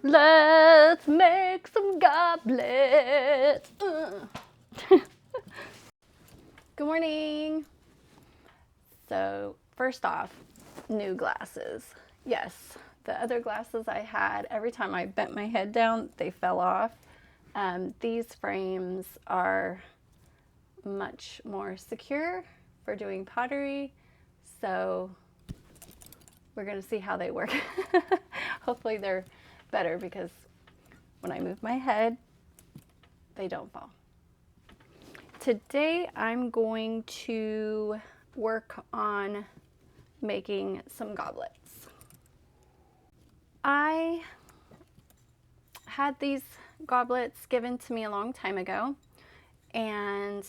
Let's make some goblets. Good morning. So first off, new glasses. Yes, the other glasses I had, every time I bent my head down, they fell off. These frames are much more secure for doing pottery, so we're gonna see how they work. Hopefully they're better because when I move my head, they don't fall. Today I'm going to work on making some goblets. I had these goblets given to me a long time ago, and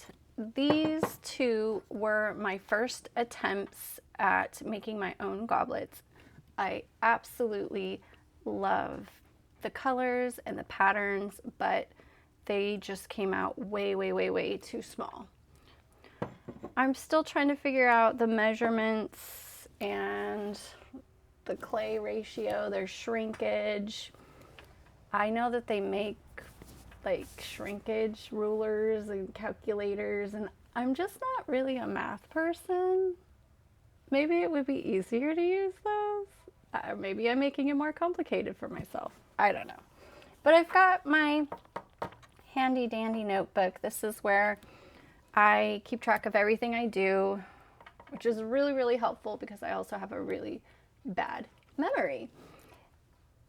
these two were my first attempts at making my own goblets. I absolutely love the colors and the patterns, but they just came out way too small. I'm still trying to figure out the measurements and the clay ratio, their shrinkage. I know that they make like shrinkage rulers and calculators, and I'm just not really a math person. Maybe it would be easier to use those. Maybe I'm making it more complicated for myself. I don't know. But I've got my handy dandy notebook. This is where I keep track of everything I do, which is really helpful because I also have a really bad memory.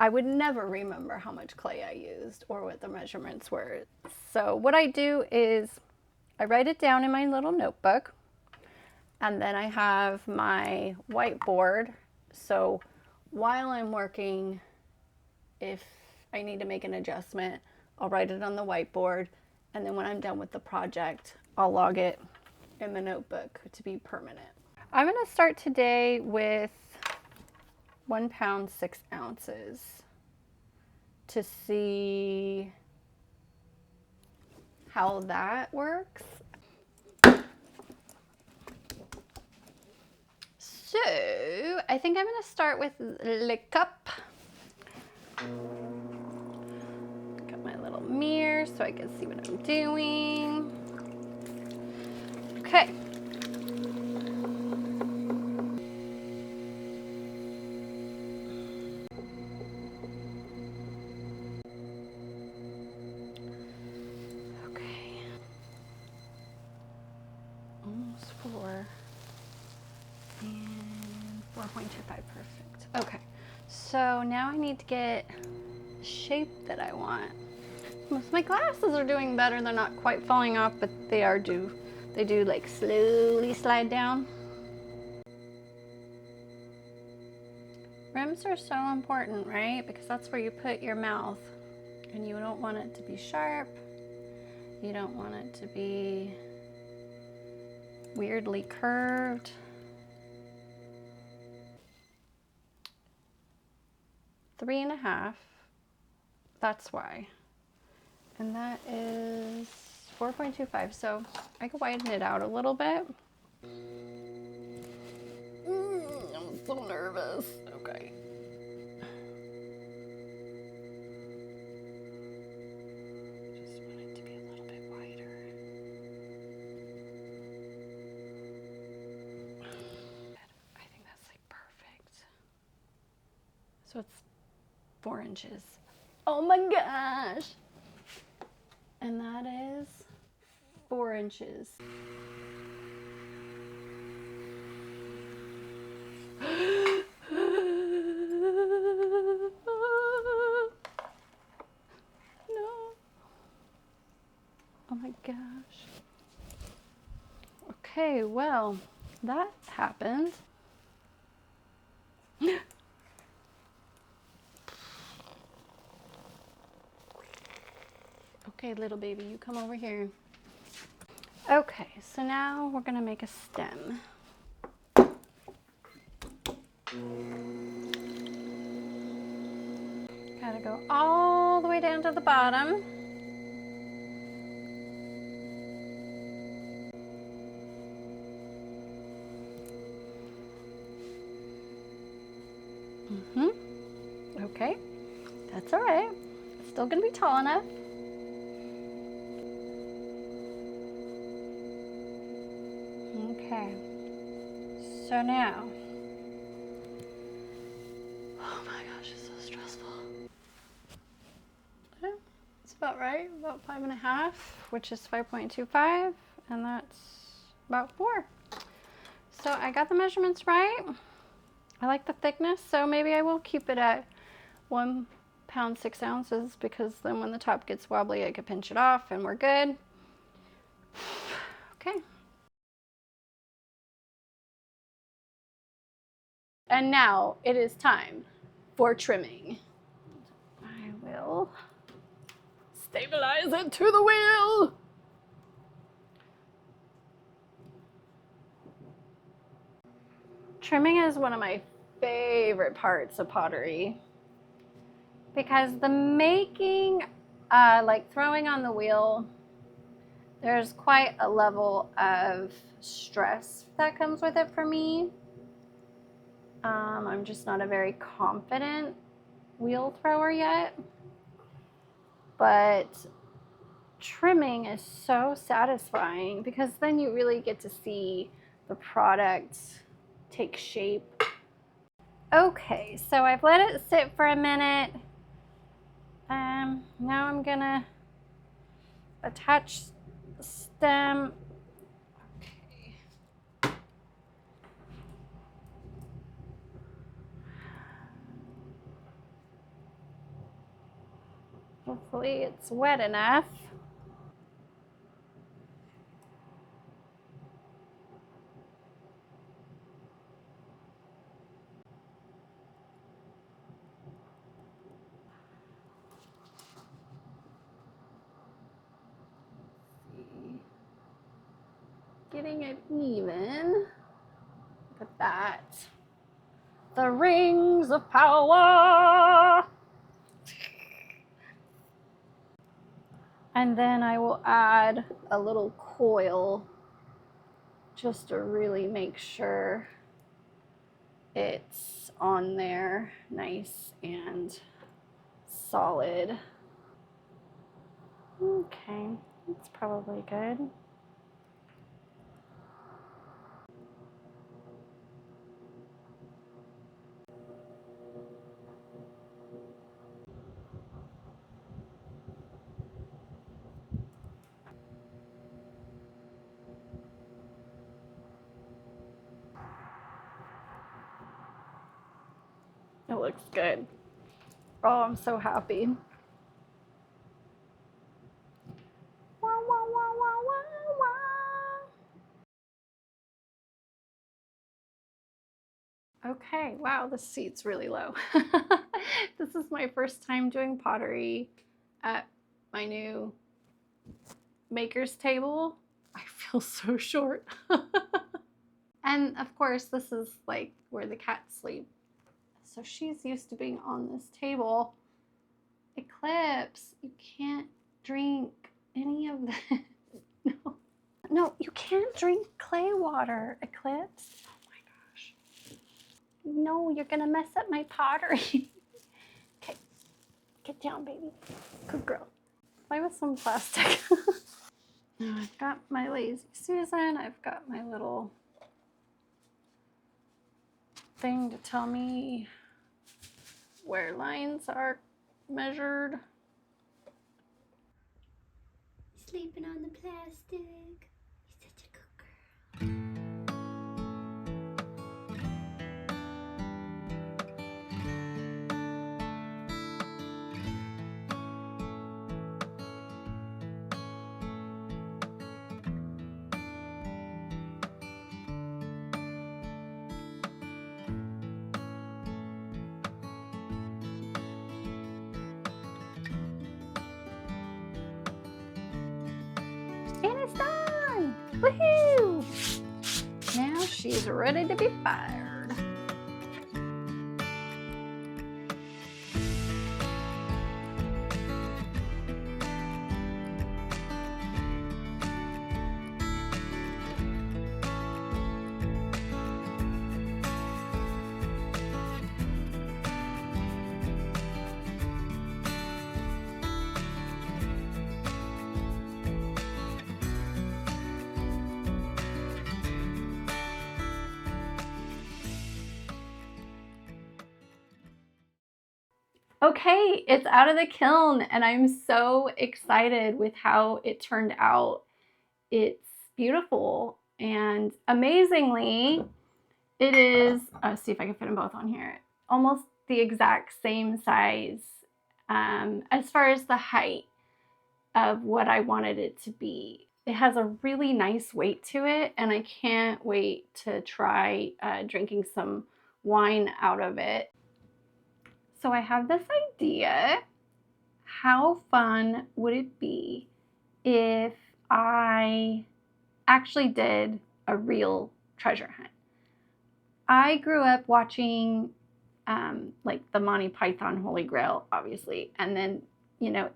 I would never remember how much clay I used or what the measurements were. So what I do is I write it down in my little notebook, and then I have my whiteboard. So while I'm working, if I need to make an adjustment, I'll write it on the whiteboard, and then when I'm done with the project, I'll log it in the notebook to be permanent. I'm going to start today with 1 pound 6 ounces to see how that works. So I think I'm going to start with Le Cup. Got my little mirror so I can see what I'm doing. Okay. Almost 4 and 4.25, perfect. Okay, so now I need to get the shape that I want. My glasses are doing better. They're not quite falling off, but they do like slowly slide down. Rims are so important, right? Because that's where you put your mouth, and you don't want it to be sharp. You don't want it to be weirdly curved. Three and a half, that's why. And that is 4.25, so I could widen it out a little bit. I'm so nervous. Okay. Just want it to be a little bit wider. I think that's like perfect. So it's 4 inches. Oh my gosh! And that is 4 inches. No. Oh my gosh. Okay, well, that happened. Okay, little baby, you come over here. Okay, so now we're gonna make a stem. Gotta go all the way down to the bottom. Okay, That's all right. It's still gonna be tall enough. Okay. So now, oh my gosh, it's so stressful. It's about right, about 5.5, which is 5.25, and that's about 4. So I got the measurements right. I like the thickness, so maybe I will keep it at 1 pound 6 ounces, because then when the top gets wobbly, I could pinch it off and we're good. Okay. And now it is time for trimming. I will stabilize it to the wheel. Trimming is one of my favorite parts of pottery, because the making, like throwing on the wheel, there's quite a level of stress that comes with it for me. I'm just not a very confident wheel thrower yet, but trimming is so satisfying, because then you really get to see the product take shape. Okay, so I've let it sit for a minute. Now I'm gonna attach the stem. Okay. Hopefully it's wet enough. Getting it even. Look at that. The rings of power. And then I will add a little coil just to really make sure it's on there nice and solid. Okay, that's probably good. It looks good. Oh, I'm so happy. Wah, wah, wah, wah, wah, wah. Okay, wow, this seat's really low. This is my first time doing pottery at my new maker's table. I feel so short. And of course, this is like where the cats sleep. So she's used to being on this table. Eclipse, you can't drink any of this. No. No, you can't drink clay water, Eclipse. Oh my gosh. No, you're gonna mess up my pottery. Okay, get down, baby. Good girl. Play with some plastic. Now I've got my Lazy Susan. I've got my little thing to tell me where lines are measured. Sleeping on the plastic. He's such a good girl. And it's done! Woohoo! Now she's ready to be fired. Okay, it's out of the kiln and I'm so excited with how it turned out. It's beautiful and amazingly, it is, see if I can fit them both on here, almost the exact same size as far as the height of what I wanted it to be. It has a really nice weight to it, and I can't wait to try drinking some wine out of it. So I have this idea. How fun would it be if I actually did a real treasure hunt? I grew up watching like the Monty Python Holy Grail, obviously, and then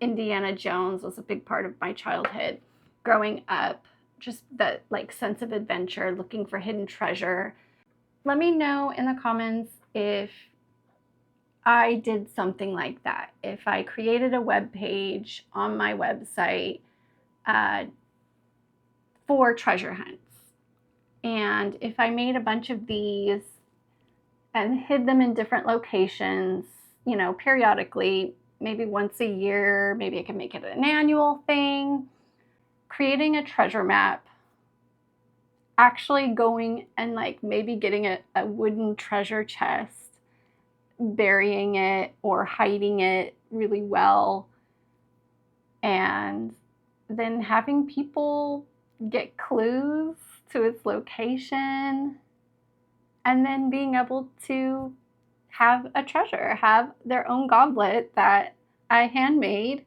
Indiana Jones was a big part of my childhood growing up. Just that like sense of adventure, looking for hidden treasure. Let me know in the comments if I did something like that. If I created a web page on my website uh, for treasure hunts, and if I made a bunch of these and hid them in different locations, periodically, maybe once a year, maybe I can make it an annual thing, creating a treasure map, actually going and like maybe getting a wooden treasure chest, burying it or hiding it really well, and then having people get clues to its location, and then being able to have a treasure, have their own goblet that I handmade.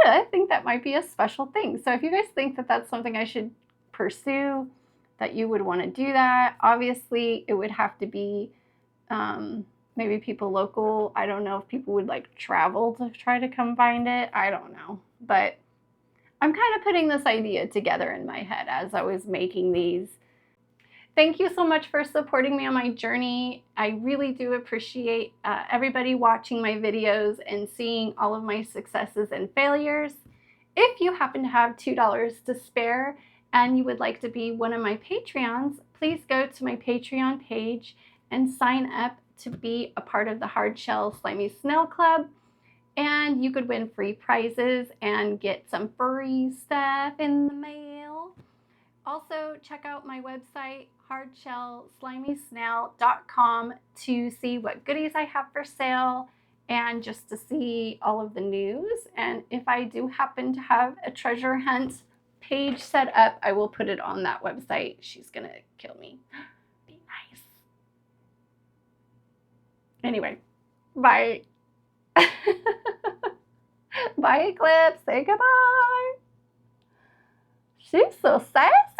I think that might be a special thing. So if you guys think that that's something I should pursue, that you would want to do that, obviously it would have to be maybe people local. I don't know if people would like travel to try to come find it. I don't know. But I'm kind of putting this idea together in my head as I was making these. Thank you so much for supporting me on my journey. I really do appreciate everybody watching my videos and seeing all of my successes and failures. If you happen to have $2 to spare and you would like to be one of my Patreons, please go to my Patreon page and sign up to be a part of the Hard Shell Slimy Snail Club. And you could win free prizes and get some furry stuff in the mail. Also, check out my website, hardshellslimysnail.com, to see what goodies I have for sale and just to see all of the news. And if I do happen to have a treasure hunt page set up, I will put it on that website. She's gonna kill me. Be nice. Anyway, bye. Bye, Eclipse. Say goodbye. She's so sassy.